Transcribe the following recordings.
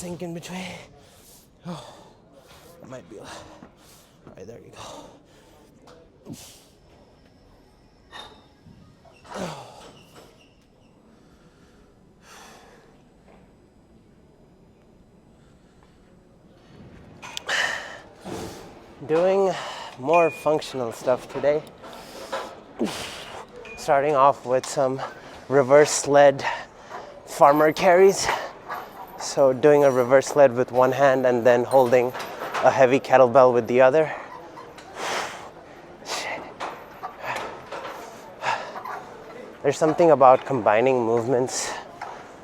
sink in between. Oh, it might be. All right, there you go. Doing more functional stuff today. Starting off with some reverse sled farmer carries. So doing a reverse sled with one hand and then holding a heavy kettlebell with the other. There's something about combining movements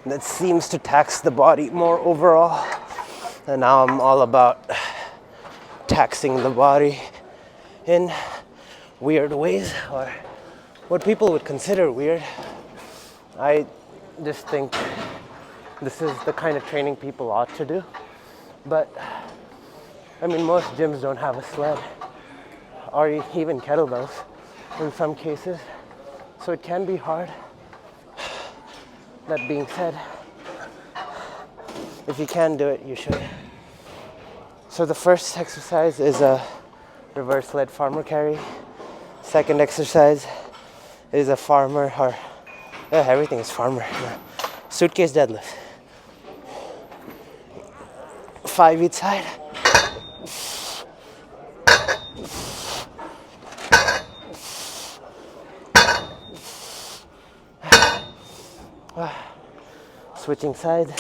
that seems to tax the body more overall. And now I'm all about taxing the body in weird ways, or what people would consider weird. I just think this is the kind of training people ought to do. But I mean, most gyms don't have a sled or even kettlebells in some cases, so it can be hard. That being said, if you can do it, you should. So the first exercise is a reverse sled farmer carry. Second exercise is a farmer, or yeah, everything is farmer. Suitcase deadlift. 5 each side. Switching sides.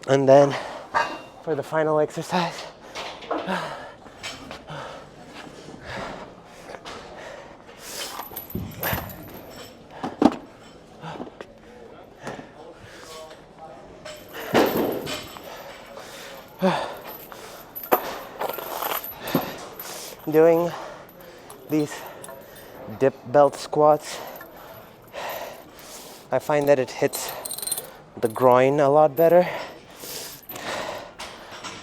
And then for the final exercise, doing these dip belt squats. I find that it hits the groin a lot better,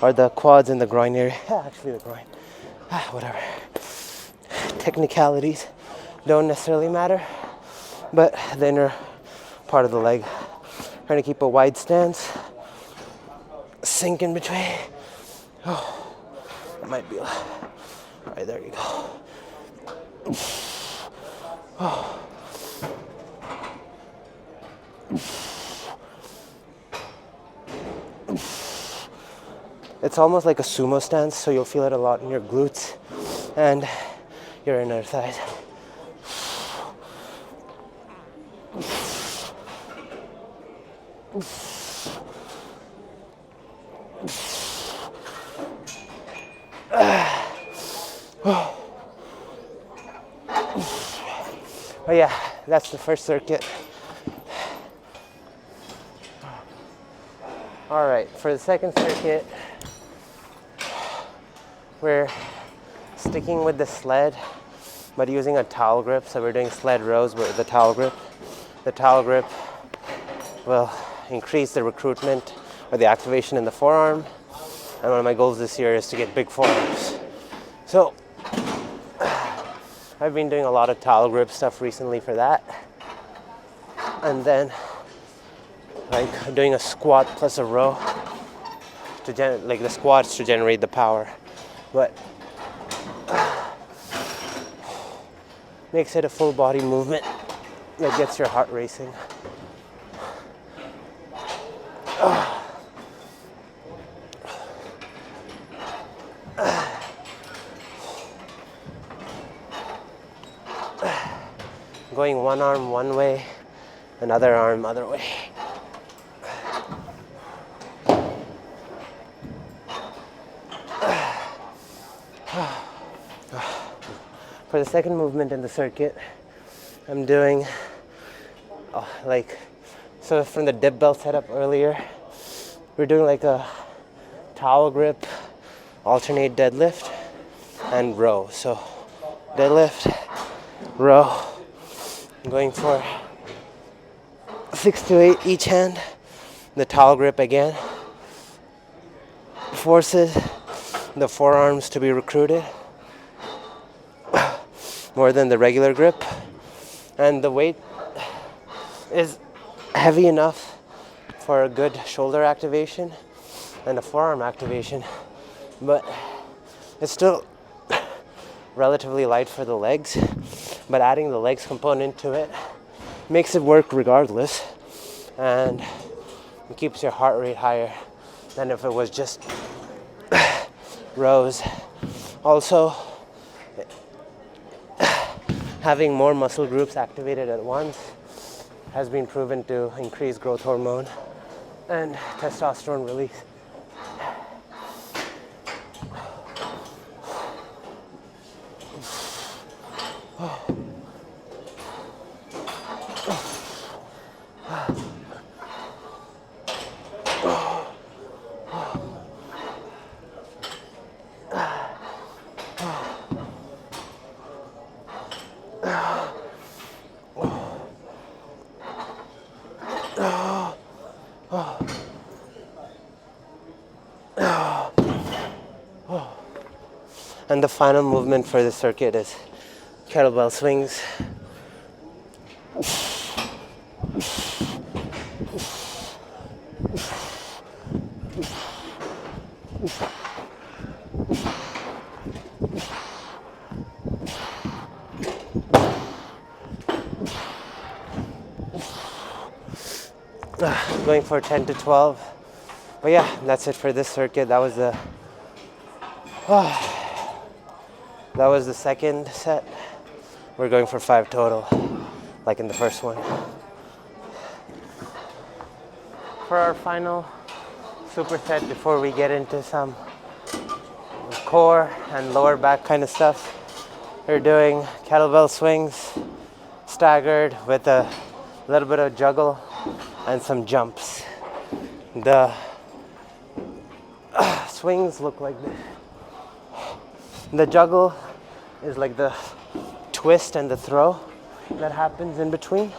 or the quads and the groin area. Actually, the groin. Whatever. Technicalities don't necessarily matter, but the inner part of the leg. Trying to keep a wide stance. Sink in between. Oh, it might be. All right, there you go. Oh. It's almost like a sumo stance, so you'll feel it a lot in your glutes and your inner thighs. Oh yeah, that's the first circuit. All right, for the second circuit, we're sticking with the sled, but using a towel grip. So we're doing sled rows with the towel grip. The towel grip will increase the recruitment or the activation in the forearm. And one of my goals this year is to get big forearms. So I've been doing a lot of towel grip stuff recently for that. And then like doing a squat plus a row to like the squats to generate the power, but makes it a full body movement that gets your heart racing. Going one arm one way, another arm other way. For the second movement in the circuit, I'm doing so from the dip belt setup earlier, we're doing like a towel grip, alternate deadlift, and row. So deadlift, row. I'm going for 6 to 8 each hand. The towel grip again. Forces the forearms to be recruited more than the regular grip. And the weight is heavy enough for a good shoulder activation and a forearm activation, but it's still relatively light for the legs. But adding the legs component to it makes it work regardless, and it keeps your heart rate higher than if it was just rows. Also, having more muscle groups activated at once has been proven to increase growth hormone and testosterone release. And the final movement for the circuit is kettlebell swings. Going for 10 to 12. But yeah, that's it for this circuit. That was the second set. We're going for 5 total, like in the first one. For our final superset, before we get into some core and lower back kind of stuff, we're doing kettlebell swings staggered with a little bit of juggle and some jumps. The swings look like this. The juggle is like the twist and the throw that happens in between.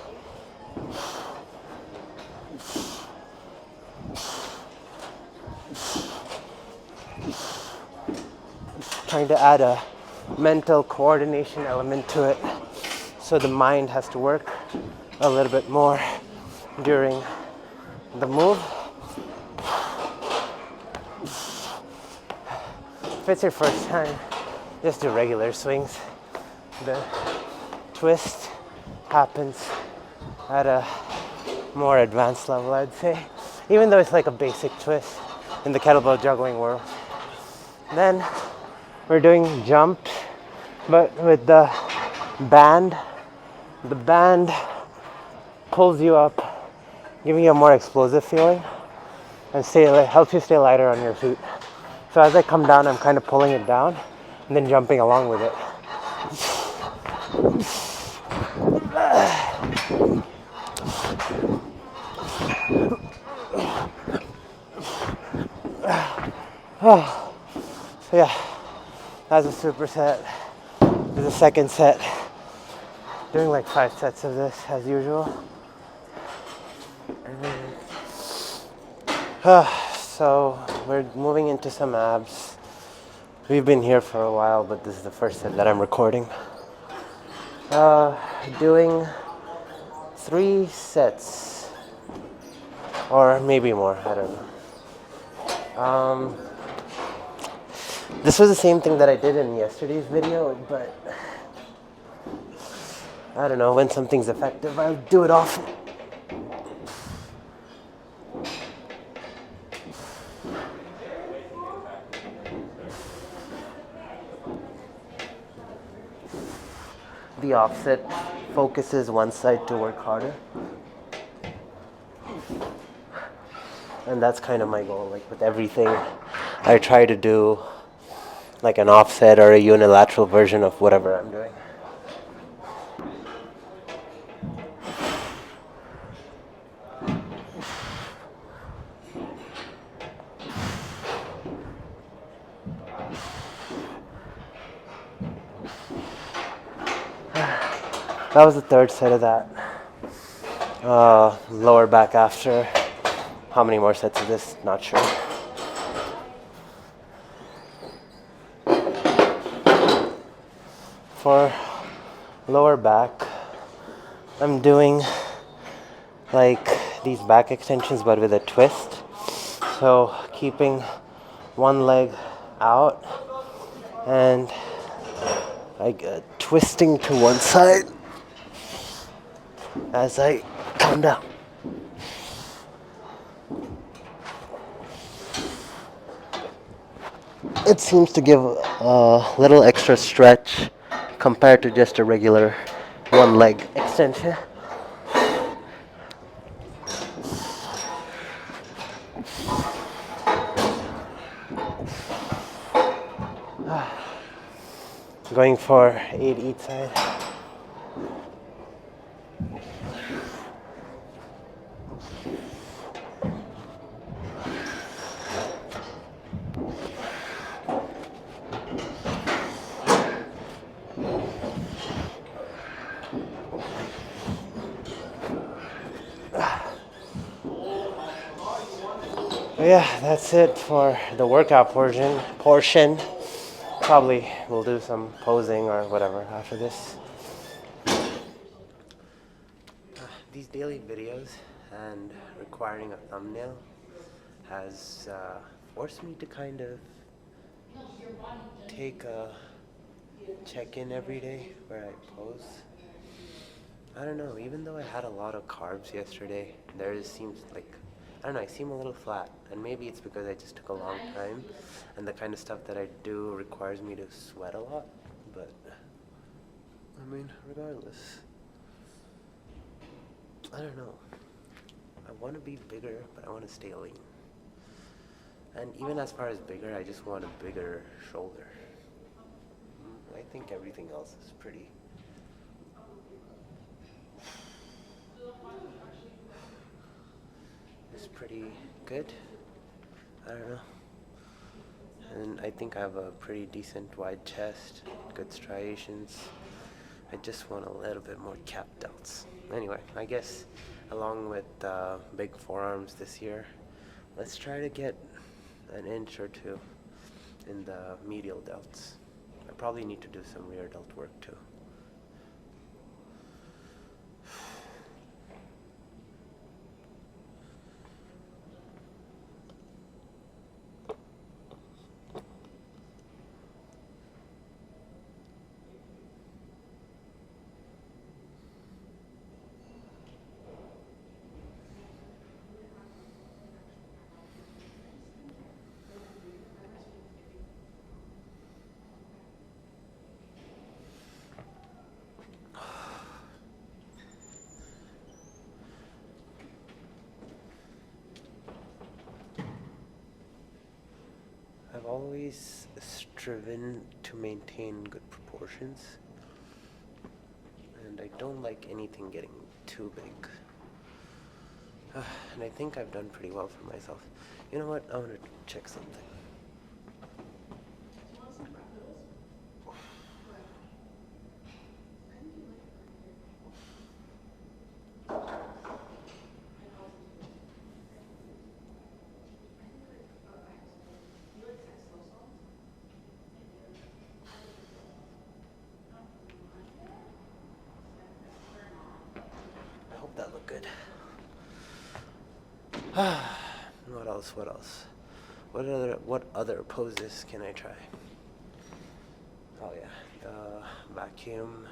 Trying to add a mental coordination element to it, so the mind has to work a little bit more during the move. If it's your first time, just do regular swings. The twist happens at a more advanced level, I'd say, even though it's like a basic twist in the kettlebell juggling world. Then we're doing jumps, but with the band. The band pulls you up, giving you a more explosive feeling, and helps you stay lighter on your feet. So as I come down, I'm kind of pulling it down and then jumping along with it. So yeah, that's a superset. There's a second set. Doing like 5 sets of this as usual. So we're moving into some abs. We've been here for a while, but this is the first set that I'm recording. Doing 3 sets, or maybe more, I don't know. This was the same thing that I did in yesterday's video, but I don't know, when something's effective, I'll do it often. The offset focuses one side to work harder. And that's kind of my goal. Like with everything, I try to do like an offset or a unilateral version of whatever I'm doing. That was the third set of that. Lower back after. How many more sets of this? Not sure. For lower back, I'm doing like these back extensions but with a twist. So keeping one leg out and like twisting to one side as I come down. It seems to give a little extra stretch compared to just a regular one leg extension. Going for 8 each side. Yeah, that's it for the workout portion. Probably we'll do some posing or whatever after this. These daily videos and requiring a thumbnail has forced me to kind of take a check-in every day where I pose. I don't know, even though I had a lot of carbs yesterday, there just seems like, I don't know, I seem a little flat. And maybe it's because I just took a long time and the kind of stuff that I do requires me to sweat a lot. But, I mean, regardless, I don't know. I want to be bigger, but I want to stay lean. And even as far as bigger, I just want a bigger shoulder. I think everything else is pretty good. I don't know. And I think I have a pretty decent wide chest, good striations. I just want a little bit more cap delts. Anyway, I guess along with big forearms this year, let's try to get an inch or two in the medial delts. I probably need to do some rear delt work too. I've always striven to maintain good proportions, and I don't like anything getting too big. And I think I've done pretty well for myself. You know what? I want to check something. I hope that looked good. What else? What other poses can I try? Oh yeah, the vacuum.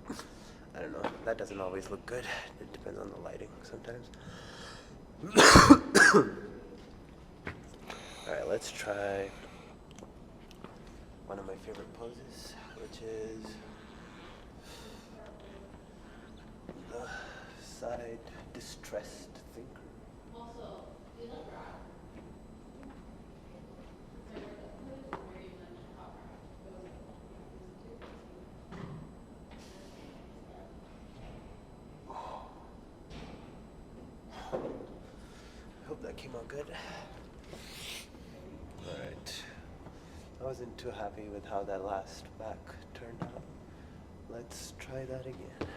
I don't know. That doesn't always look good. It depends on the lighting sometimes. Alright, let's try one of my favorite poses, which is the side distressed thinker. I hope that came out good. Alright. I wasn't too happy with how that last back turned out. Let's try that again.